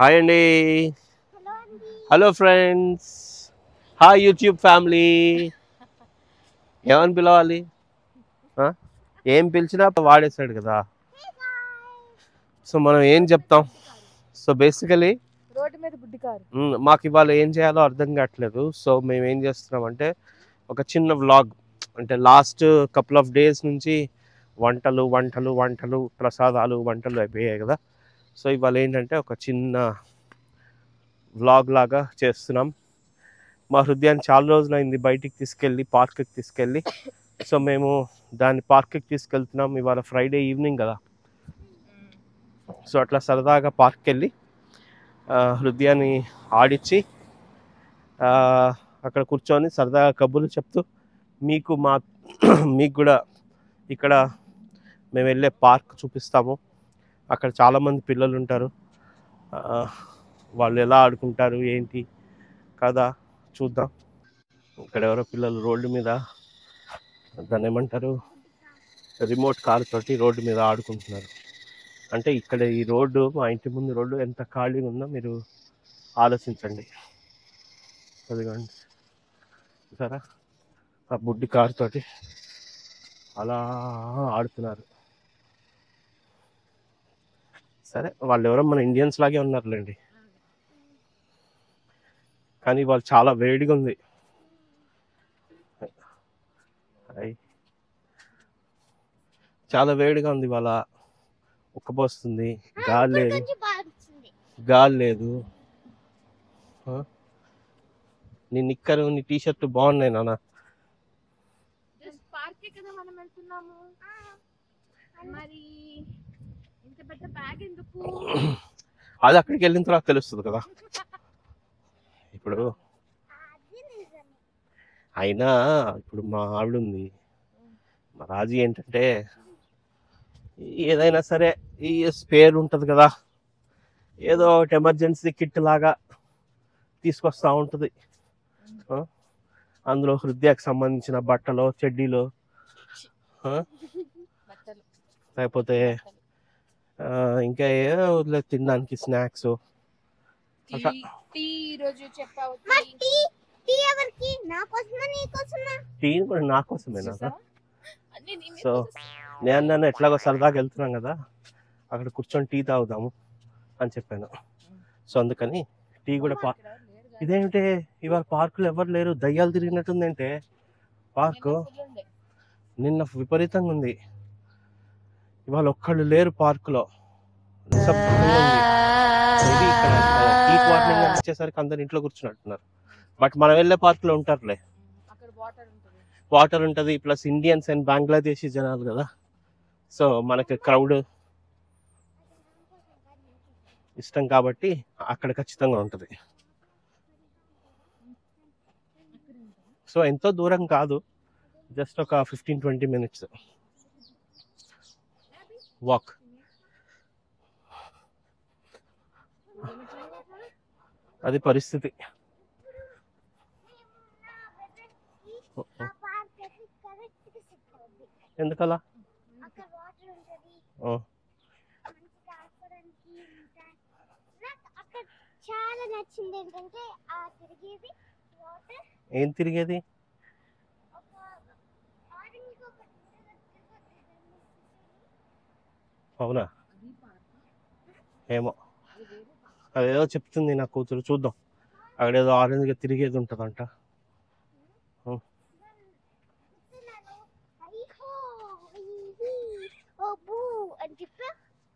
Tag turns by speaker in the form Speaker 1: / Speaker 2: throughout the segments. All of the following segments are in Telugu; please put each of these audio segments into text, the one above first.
Speaker 1: హాయ్ అండి. Hello friends. Hi YouTube family. ఏమని పిలవాలి? ఆ? ఏం పిలిచినా వాడేస్తాడు కదా. సో మనం ఏం చెప్తాం? సో బేసికలీ
Speaker 2: రోడ్డు మీద బుడ్డి కారు.
Speaker 1: మాకు ఇవాళ ఏం చేయాలో అర్థం కావట్లేదు. సో మేము ఏం చేస్తున్నామంటే ఒక చిన్న వ్లాగ్, అంటే లాస్ట్ కపుల్ ఆఫ్ డేస్ నుంచి వంటలు వంటలు వంటలు ప్రసాదాలు వంటలు అయిపోయాయి కదా. సో ఇవాళ ఏంటంటే ఒక చిన్న వ్లాగ్ లాగా చేస్తున్నాం. మా హృదయాన్ని చాలా రోజులైంది బయటికి తీసుకెళ్ళి పార్క్కి తీసుకెళ్ళి. సో మేము దాన్ని పార్క్కి తీసుకెళ్తున్నాం. ఇవాళ ఫ్రైడే ఈవినింగ్ కదా. సో అట్లా సరదాగా పార్క్కి వెళ్ళి హృదయాన్ని ఆడిచ్చి అక్కడ కూర్చొని సరదాగా కబుర్లు చెప్తూ మీకు మీకు కూడా ఇక్కడ మేము వెళ్ళే పార్క్ చూపిస్తాము. అక్కడ చాలామంది పిల్లలు ఉంటారు. వాళ్ళు ఎలా ఆడుకుంటారు ఏంటి కదా చూద్దాం. ఇక్కడ ఎవరో పిల్లలు రోడ్డు మీద, దాన్ని ఏమంటారు, రిమోట్ కార్ తోటి రోడ్డు మీద ఆడుకుంటున్నారు. అంటే ఇక్కడ ఈ రోడ్డు, మా ఇంటి ముందు రోడ్డు ఎంత ఖాళీగా ఉందో మీరు ఆలోచించండి. అదిగోండి సరే, ఆ బుడ్డి కారు తోటి అలా ఆడుతున్నారు. సరే, వాళ్ళు ఎవరో మన ఇండియన్స్ లాగే ఉన్నారులేండి, కానీ వాళ్ళు చాలా వేడిగా ఉంది. చాలా వేడిగా ఉంది వాళ్ళ. ఉక్కపోస్తుంది, గాలి లేదు, గాలి లేదు. నీ నిక్కరు నీ టీషర్ట్ బాగున్నాయి నాన్న.
Speaker 2: పార్కే కదా మనం వెళ్తున్నాము. మరి ఇంత పెద్ద బ్యాగ్ ఎందుకు?
Speaker 1: అది అక్కడికి వెళ్ళిన తర్వాత తెలుస్తుంది కదా. ఇప్పుడు అయినా ఇప్పుడు మా ఆవిడ ఉంది, మా రాజీ ఏంటంటే ఏదైనా సరే ఈ స్పేర్ ఉంటుంది కదా, ఏదో ఒకటి ఎమర్జెన్సీ కిట్ లాగా తీసుకొస్తూ ఉంటుంది. అందులో హృదయకు సంబంధించిన బట్టలు, చెడ్డీలు, లేకపోతే ఇంకా ఏదో తినడానికి స్నాక్స్. టీ కూడా నా కోసమేనా? సో నేను ఎట్లాగో సరదాగా వెళ్తున్నాం కదా, అక్కడ కూర్చొని టీ తాగుదాము అని చెప్పాను. సో అందుకని టీ కూడా ఇదేంటే ఇవాళ పార్కులో ఎవరు లేరు, దయ్యాలు తిరిగినట్టుందంటే పార్కు. నిన్న విపరీతంగా ఉంది, ఇవాళ ఒక్కళ్ళు లేరు పార్కులో. హీట్ వార్నింగ్ వచ్చేసరికి అందరు ఇంట్లో కూర్చున్నట్టున్నారు. బట్ మనం వెళ్ళే పార్కులో ఉంటారులే, వాటర్ ఉంటుంది, ప్లస్ ఇండియన్స్ అండ్ బంగ్లాదేశీ జనాలు కదా. సో మనకి క్రౌడ్ ఇష్టం కాబట్టి అక్కడ ఖచ్చితంగా ఉంటుంది. సో ఎంతో దూరం కాదు, జస్ట్ ఒక 15-20 minutes వాక్. అది పరిస్థితి. ఎందుకలా?
Speaker 3: చాలా నచ్చింది ఏంటంటే ఆ తిరిగేది వాటర్.
Speaker 1: ఏం తిరిగేది? అవునా? ఏమో, అదేదో చెప్తుంది నా కూతురు, చూద్దాం. అక్కడేదో ఆరెంజ్గా తిరిగేది ఉంటుందంట.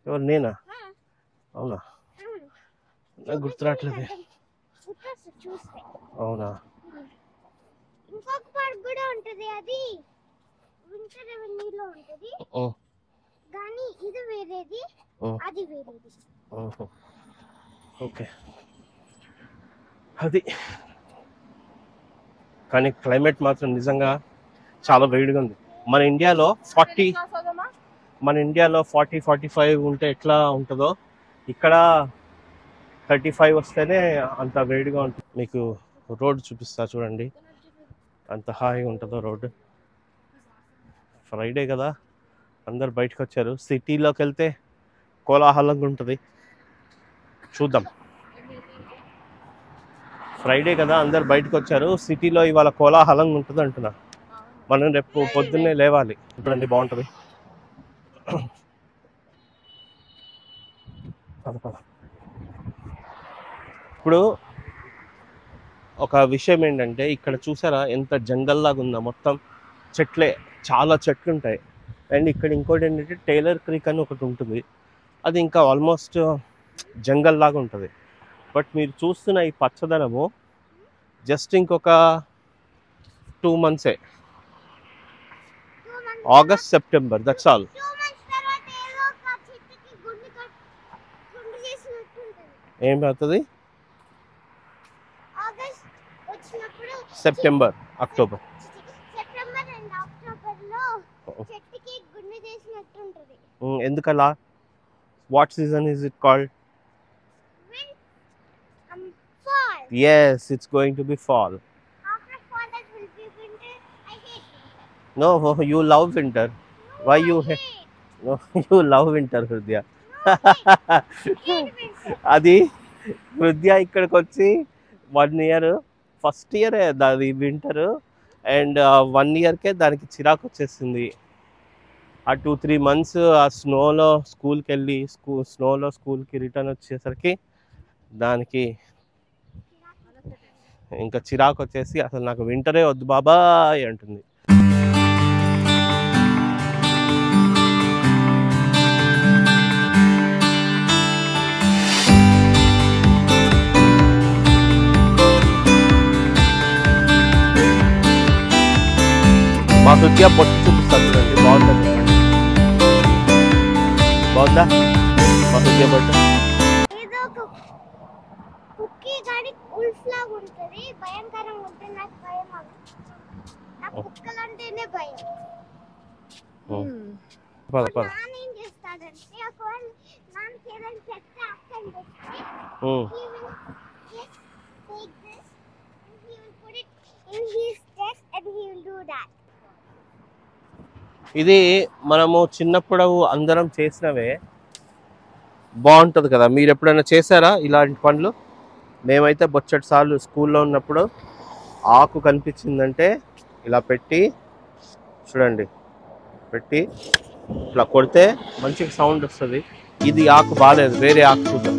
Speaker 1: ఎవరు, నేనా? అవునా? నాకు గుర్తురాట్లేదు. అవునా?
Speaker 3: ఇంకొక పార్క్ కూడా ఉంటది, అది వింటర్ అవెన్యూలో ఉంటది, కానీ ఇది వేరేది, అది వేరేది.
Speaker 1: ఓకే, అది. కానీ క్లైమేట్ మాత్రం నిజంగా చాలా వేడిగా ఉంది. మన ఇండియాలో 40-45 ఉంటే ఎట్లా ఉంటుందో, ఇక్కడ 35 వస్తేనే అంత వేడిగా ఉంటుంది. మీకు రోడ్డు చూపిస్తా చూడండి, అంత హాయిగా ఉంటుందో రోడ్డు. ఫ్రైడే కదా, అందరు బయటకు వచ్చారు. సిటీలోకి వెళ్తే కోలాహలంగా ఉంటుంది. చూద్దాం. ఫ్రైడే కదా అందరు బయటకు వచ్చారు. సిటీలో ఇవాళ కోలాహలంగా ఉంటుంది అంటున్నా. మనం రేపు పొద్దున్నే లేవాలి. ఇప్పుడండి బాగుంటుంది. ఇప్పుడు ఒక విషయం ఏంటంటే ఇక్కడ చూసారా ఎంత జంగల్ లాగా ఉందో, మొత్తం చెట్లే, చాలా చెట్లు ఉంటాయి. అండ్ ఇక్కడ ఇంకోటి ఏంటంటే టైలర్ క్రీక్ అని ఒకటి ఉంటుంది, అది ఇంకా ఆల్మోస్ట్ జంగల్ లాగా ఉంటుంది. బట్ మీరు చూస్తున్న ఈ పచ్చదనము జస్ట్ ఇంకొక 2 months, August September, that's all.
Speaker 3: 2 months తర్వాత ఏదో ఒక చెట్టుకి గుండు చేసినట్టు ఉంటుంది.
Speaker 1: ఏం అవుతుంది?
Speaker 3: ఆగస్ట్ వచ్చినప్పుడు
Speaker 1: September, October,
Speaker 3: September and October లో చెట్టుకి గుండు చేసినట్టు ఉంటుంది.
Speaker 1: ఎందుకలా? What season is it called?
Speaker 3: Fall.
Speaker 1: Yes, it's going to be fall.
Speaker 3: After fall that will be winter. I hate winter.
Speaker 1: No, you love winter. Why you hate? No, you love winter, Hridya.
Speaker 3: Hate winter.
Speaker 1: అది హృదయ ఇక్కడికి వచ్చి 1 year, ఫస్ట్ ఇయర్ అది వింటర్, అండ్ 1 yearకే దానికి చిరాకు వచ్చేసింది. ఆ 2-3 months ఆ స్నోలో స్కూల్కి వెళ్ళి స్నోలో స్కూల్కి రిటర్న్ వచ్చేసరికి దానికి ఇంకా చిరాకు వచ్చేసి అసలు నాకు వింటరే వద్దు బాబాయ్ అంటుంది. మా హృదయ బొట్టు చూపిస్తాను చూడండి, బాగుందా? బాగుందా మా హృదయ బొట్టు?
Speaker 3: ఏదో ఒక కుక్కీ గాడి ఉల్ఫ్ లాగా ఉంటుంది, భయంకరంగా ఉంటుంది. నాకు భయం అవి. నాకు కుక్కలంటేనే భయం. నాన్న ఏం చేస్తాడంటే ఒకవేళ నాన్నకి ఏదైనా చెప్తే అక్కని పెట్టి he will just take this and he will put it in his chest and he will do that.
Speaker 1: ఇది మనము చిన్నప్పుడు అందరం చేసినవే, బాగుంటుంది కదా. మీరు ఎప్పుడైనా చేశారా ఇలాంటి పనులు? మేమైతే బొచ్చటి సార్లు స్కూల్లో ఉన్నప్పుడు ఆకు కనిపించిందంటే ఇలా పెట్టి చూడండి, పెట్టి ఇట్లా కొడితే మంచిగా సౌండ్ వస్తుంది. ఇది ఆకు బాగాలేదు, వేరే ఆకు చూద్దాం.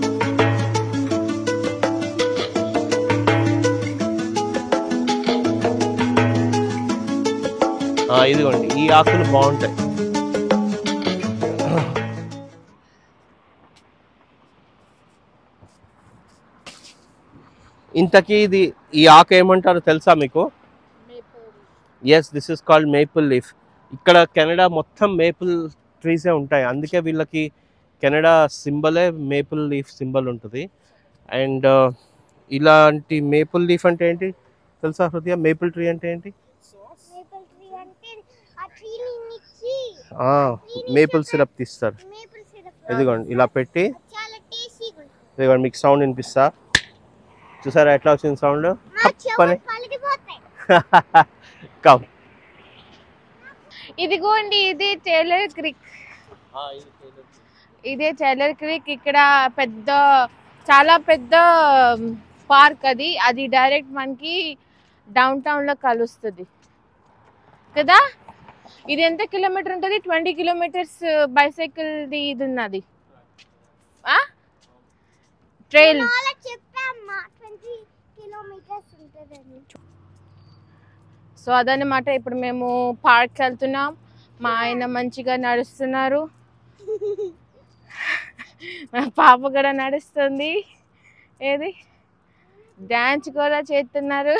Speaker 1: ఇదిగోండి, ఈ ఆకులు బాగుంటాయి. ఇంతకీ ఇది ఈ ఆకు ఏమంటారో తెలుసా మీకు? Yes, this is called maple leaf. ఇక్కడ కెనడా మొత్తం మేపుల్ ట్రీసే ఉంటాయి, అందుకే వీళ్ళకి కెనడా సింబలే మేపుల్ లీఫ్ సింబల్ ఉంటుంది. అండ్ ఇలాంటి మేపుల్ లీఫ్ అంటే ఏంటి తెలుసా హృదయ? మేపుల్ ట్రీ అంటే ఏంటి?
Speaker 3: మేపుల్ ట్రీ అంటే ఆ ట్రీని మిక్సి
Speaker 1: మేపుల్ సిరప్ తీస్తారు.
Speaker 3: మేపుల్ సిరప్
Speaker 1: ఇదిగోండి ఇలా పెట్టి,
Speaker 3: చాలా టేస్టీగా ఉంటుంది.
Speaker 1: ఇదిగోండి మీకు సౌండ్ వినిపిస్తా, చూసారా ఎట్లా వచ్చింది సౌండ్?
Speaker 3: మా చెవులు పలిగిపోతాయి.
Speaker 1: కమ్.
Speaker 2: ఇదిగోండి, ఇది టైలర్ క్రీక్. ఇదే టైలర్ క్రీక్. ఇక్కడ చాలా పెద్ద పార్క్. అది డైరెక్ట్ మనకి డౌన్ టౌన్ లో కలుస్తుంది కదా. ఇది ఎంత కిలోమీటర్ ఉంటుంది? 20 kilometers బైసైకిల్ ఇది ఉన్నది ట్రైల్.
Speaker 3: చెప్పామ్మా 20 kilometers ఉంటుందని.
Speaker 2: సో అదనమాట. ఇప్పుడు మేము పార్క్ వెళ్తున్నాం. మా ఆయన మంచిగా నడుస్తున్నారు, మా పాప కూడా నడుస్తుంది. ఏది డాన్స్ కూడా చేస్తున్నారు.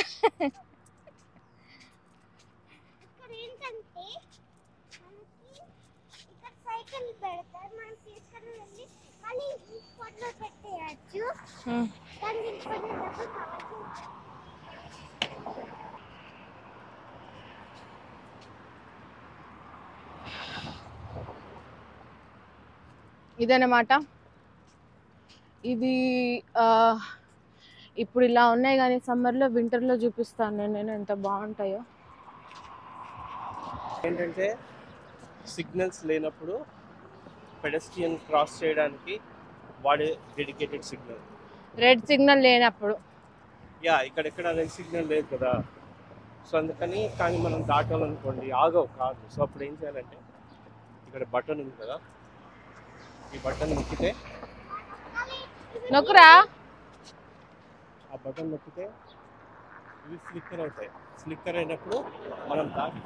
Speaker 3: ఇక్కడ ఏంటంటే మనకి ఇక్కడ సైకిల్ పెడతారు, మనం తీసుకొని వెళ్ళి మళ్ళీ ఇంట్లో పెట్టేయచ్చు. దాన్ని తీసుకునేటప్పుడు కావాల్సిన
Speaker 2: ఇదన్నమాట. ఇది ఇప్పుడు ఇలా ఉన్నాయి, కానీ సమ్మర్లో వింటర్లో చూపిస్తాను నేను ఎంత బాగుంటాయో.
Speaker 1: ఏంటంటే సిగ్నల్స్ లేనప్పుడు పెడెస్ట్రియన్ క్రాస్ చేయడానికి వాడే డెడికేటెడ్ సిగ్నల్.
Speaker 2: రెడ్ సిగ్నల్ లేనప్పుడు
Speaker 1: యా ఇక్కడ రెడ్ సిగ్నల్ లేదు కదా, సో అందుకని. కానీ మనం దాటాలనుకోండి ఆగవు కాదు. సో అప్పుడు ఏం చేయాలంటే ఇక్కడ బటన్ ఉంది కదా, ఈ బటన్ నొక్కితే,
Speaker 2: నొక్కురా.
Speaker 1: ఆ బటన్ నొక్కితే ఇవి ఫ్లిక్కర్ అవుతాయి. ఫ్లిక్కర్ అయినప్పుడు మనం దాటి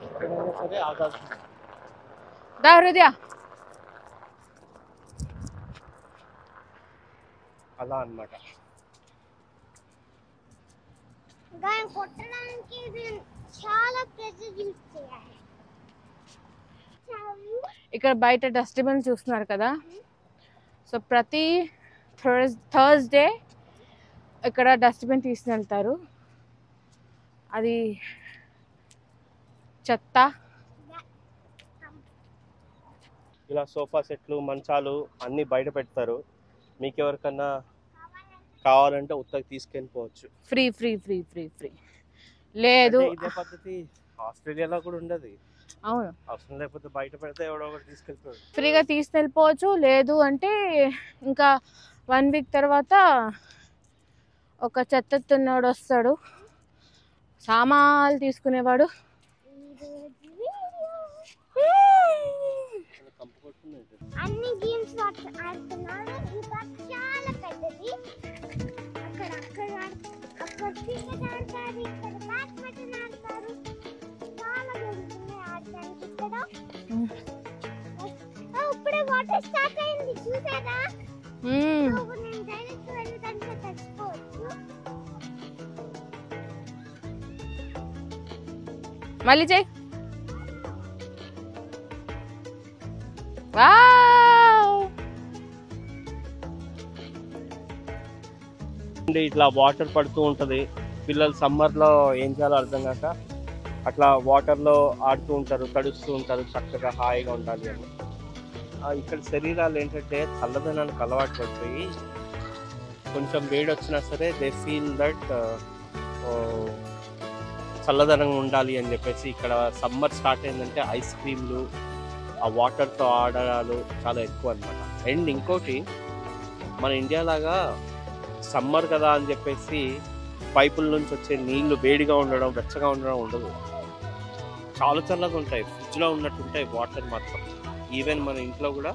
Speaker 1: ఎక్కడైనా సరే ఆగాల్సింది.
Speaker 2: దా హృదయ.
Speaker 1: అలా అన్నమాట.
Speaker 3: దాన్ని కొట్టడానికి ఇది చాలా ప్రెజర్ యూజ్ చేయాలి.
Speaker 2: ఇక్కడ బయట డస్ట్బిన్ చూస్తున్నారు కదా, సో ప్రతి థర్స్డే ఇక్కడ డస్ట్బిన్ తీసుకుని వెళ్తారు. అది చెత్త.
Speaker 1: ఇలా సోఫా సెట్లు, మంచాలు అన్నీ బయట పెడతారు. మీకు ఎవరికన్నా కావాలంటే ఉత్తగా తీసుకెళ్ళిపోవచ్చు.
Speaker 2: Free free free free free లేదు.
Speaker 1: అంటే ఇదే పద్ధతి ఆస్ట్రేలియాలో కూడా ఉండదు.
Speaker 2: అవును,
Speaker 1: అవసరం లేకపోతే బయట పెడితే ఎవడో ఒకటి తీసుకెళ్తాడు.
Speaker 2: ఫ్రీగా తీసుకెళ్ళిపోవచ్చు. లేదు అంటే ఇంకా 1 వీక్ తర్వాత ఒక చెత్తెత్తున్నవాడు వస్తాడు, సామాన్లు తీసుకునేవాడు.
Speaker 3: అన్ని గేమ్స్ ఆడుతున్నారు. ఇంకా చాలా పెద్దది. అక్కడ క్రికెట్ ఆడతారు, ఇక్కడ బ్యాడ్మింటన్ ఆడతారు. చాలా గేమ్స్ ఉన్నాయి ఆడడానికి ఇక్కడ. ఇప్పుడే వాటర్ స్టార్ట్ అయింది చూసారా? నేను డైరెక్ట్ వెళ్ళడానికి తెచ్చుకోవచ్చు.
Speaker 2: మళ్ళీ చెయ్యి.
Speaker 1: ఇట్లా వాటర్ పడుతూ ఉంటది. పిల్లలు సమ్మర్లో ఏం చేయాలో అర్థం కాక అట్లా వాటర్లో ఆడుతూ ఉంటారు, తడుస్తూ ఉంటారు, చక్కగా హాయిగా ఉండాలి అని. ఇక్కడ శరీరాలు ఏంటంటే చల్లదనానికి అలవాటు పడిపోయి కొంచెం వేడి వచ్చినా సరే దే ఫీల్ దట్ చల్లదనంగా ఉండాలి అని చెప్పేసి ఇక్కడ సమ్మర్ స్టార్ట్ అయిందంటే ఐస్ క్రీమ్లు, ఆ వాటర్తో ఆడడాలు చాలా ఎక్కువ అనమాట. అండ్ ఇంకోటి, మన ఇండియా లాగా సమ్మర్ కదా అని చెప్పేసి పైపుల నుంచి వచ్చే నీళ్లు వేడిగా ఉండడం, వెచ్చగా ఉండడం ఉండదు. చాలా చల్లగా ఉంటాయి, ఫ్రిడ్జ్లో ఉన్నట్టు ఉంటాయి వాటర్ మాత్రం. ఈవెన్ మన ఇంట్లో కూడా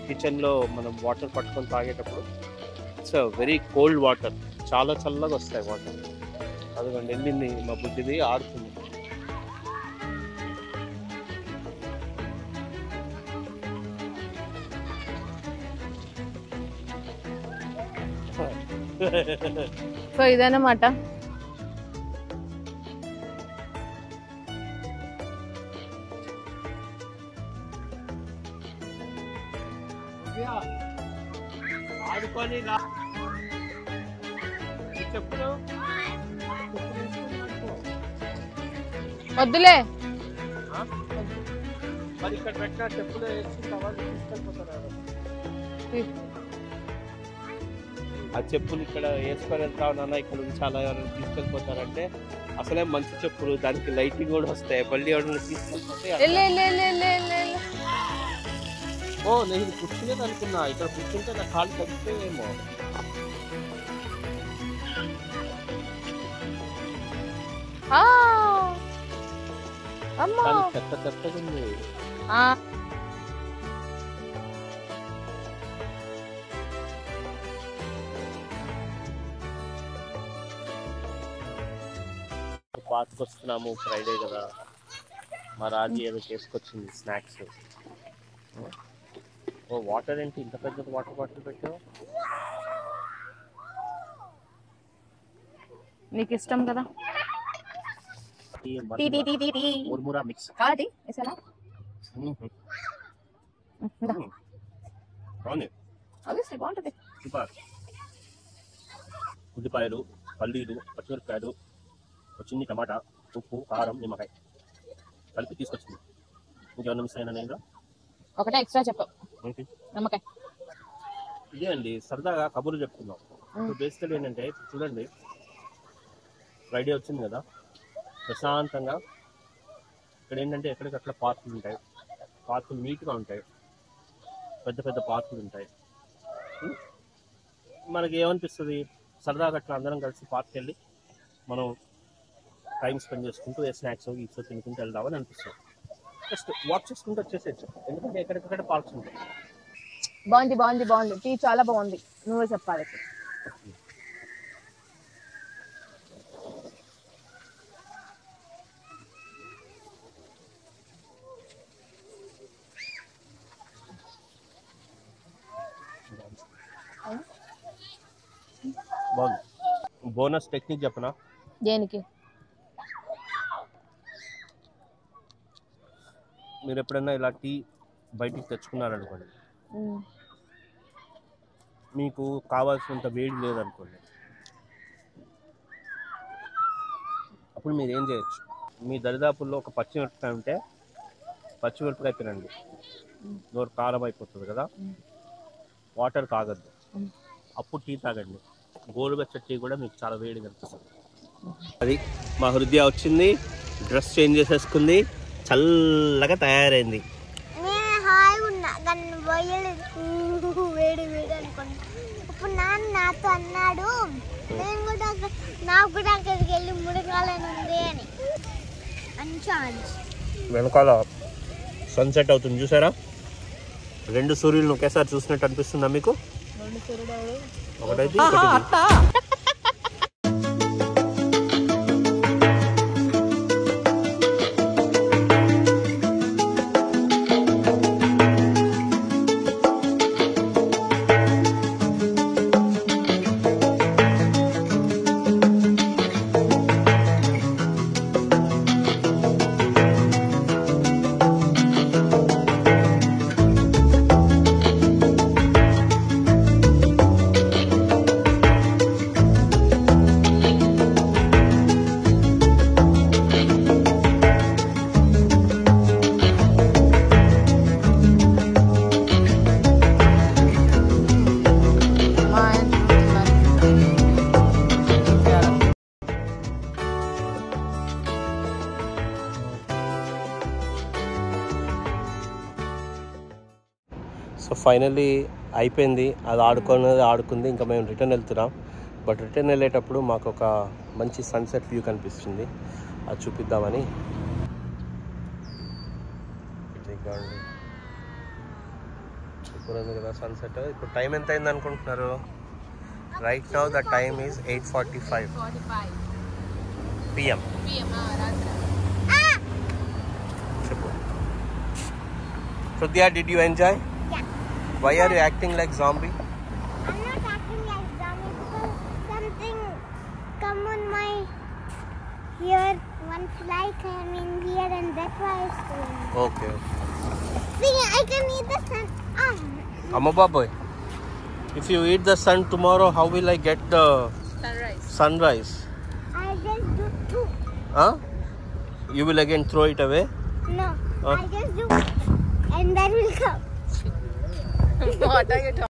Speaker 1: కిచెన్లో మనం వాటర్ పట్టుకొని తాగేటప్పుడు ఇట్స్ వెరీ కోల్డ్ వాటర్, చాలా చల్లగా వస్తాయి వాటర్. అదిగోండి వెళ్ళింది మా బుద్ధిది, ఆడుతుంది.
Speaker 2: సో ఇదన్నమాట.
Speaker 1: ఆడుకొని చెప్పులు
Speaker 2: వద్దులే.
Speaker 1: మరి ఇక్కడ పెట్టిన చెప్పులు వేసి కావాలి తీసుకెళ్ళిపోతారు. ఆ చెప్పులు ఇక్కడ వేసుకొని వెళ్తావు నాన్న, ఇక్కడ ఉంచాలా, ఎవరైనా తీసుకెళ్ళిపోతారంటే అసలే మంచి చెప్పులు, దానికి లైటింగ్ కూడా వస్తాయి. మళ్ళీ ఎవరైనా తీసుకెళ్ళిపోతే ఓ నేను కూర్చునేది అనుకున్నా, ఇక్కడ కూర్చుంటే నా కాళ్ళు తగ్గిపోయేమో. చెత్త చెత్తగా ఉంది. పార్క్ వస్తున్నాము, ఫ్రైడే కదా. మా రాజీ ఏదో చేసుకొచ్చింది స్నాక్స్. ఓ వాటర్ ఏంటి ఇంత పెద్ద వాటర్ బాటిల్ పెట్టావు?
Speaker 2: నీకు ఇష్టం కదా.
Speaker 1: ముర్మురా మిక్స్
Speaker 2: బాగుంటుంది.
Speaker 1: ఉల్లిపాయలు, పల్లీలు, పచ్చిమిరపకాయలు, చిన్ని టమాటా, ఉప్పు, కారం, నిమ్మకాయ కలిపి తీసుకొచ్చింది. ఇంకేమన్నా మిస్ అయినా నేను
Speaker 2: ఒకటే ఎక్స్ట్రా చెప్పావు, నమ్మకాయ.
Speaker 1: ఇదే అండి సరదాగా కబుర్లు చెప్పుకుందాం. ఇప్పుడు బేసికల్ ఏంటంటే చూడండి, ఫ్రైడే వచ్చింది కదా, ప్రశాంతంగా ఇక్కడ ఏంటంటే ఎక్కడికక్కడ పార్కులు ఉంటాయి. పార్కులు నీట్గా ఉంటాయి, పెద్ద పెద్ద పార్కులు ఉంటాయి. మనకి ఏమనిపిస్తుంది, సరదాగా అట్లా అందరం కలిసి పార్క్కి వెళ్ళి మనం టైం స్పెండ్ చేసుకుంటూ ఏ స్నాక్స్ గీక్స్ తినుకుంటూ వెళ్దామని అనిపిస్తుంది. జస్ట్ వాక్ చేసుకుంటూ వచ్చేసేయచ్చు, ఎందుకంటే ఎక్కడికక్కడ పార్క్స్ ఉంటాయి.
Speaker 2: బాగుంది టీ చాలా బాగుంది, నువ్వే చెప్పాలి.
Speaker 1: బాగుంది. బోనస్ టెక్నిక్ చెప్పనా?
Speaker 2: దేనికి?
Speaker 1: మీరు ఎప్పుడైనా ఇలా టీ బయటికి తెచ్చుకున్నారనుకోండి, మీకు కావాల్సినంత వేడి లేదనుకోండి, అప్పుడు మీరు ఏం చేయొచ్చు, మీ దరిదాపుల్లో ఒక పచ్చిమిరపకాయ ఉంటే పచ్చిమిరపకాయ తినండి, నోరు కారం అయిపోతుంది కదా, వాటర్ తాగద్దు, అప్పుడు టీ తాగండి. గోరువెచ్చటి టీ కూడా మీకు చాలా వేడిగా అనిపిస్తుంది. అది మా హృదయ వచ్చింది, డ్రెస్ చేంజ్ చేసేసుకుంది, చల్లగా తయారైంది.
Speaker 3: వేడి వేడి అనుకోండి. ఇప్పుడు నాన్న నాతో అన్నాడు, నేను కూడా నాకు కూడా అక్కడికి వెళ్ళి మునగాలని ఉంది అని.
Speaker 1: వెనకాల సన్సెట్ అవుతుంది చూసారా, 2 సూర్యులను ఒకేసారి చూసినట్టు అనిపిస్తుందా మీకు? ఒకటైతే సో ఫైనల్లీ అయిపోయింది, అది ఆడుకుంది. ఇంకా మేము రిటర్న్ వెళ్తున్నాం. బట్ రిటర్న్ వెళ్ళేటప్పుడు మాకు ఒక మంచి సన్సెట్ వ్యూ కనిపిస్తుంది, అది చూపిద్దామని. సూపర్ ఉంది కదా సన్సెట్. ఇప్పుడు టైం ఎంత అయింది అనుకుంటున్నారు? Right now the time is 8:45 PM. చెప్పు Shruti, did you enjoy?
Speaker 3: Yeah.
Speaker 1: Why are you acting like zombie?
Speaker 3: I'm not acting like zombie because something come on my ear. One fly came in here and that's why I screamed.
Speaker 1: Okay.
Speaker 3: See, I can eat the sun.
Speaker 1: Amma Baboy, if you eat the sun tomorrow, how will I get the sunrise?
Speaker 3: I'll just do two.
Speaker 1: Huh? You will again throw it away?
Speaker 3: No, I'll just do and that will come.
Speaker 2: What are you talking?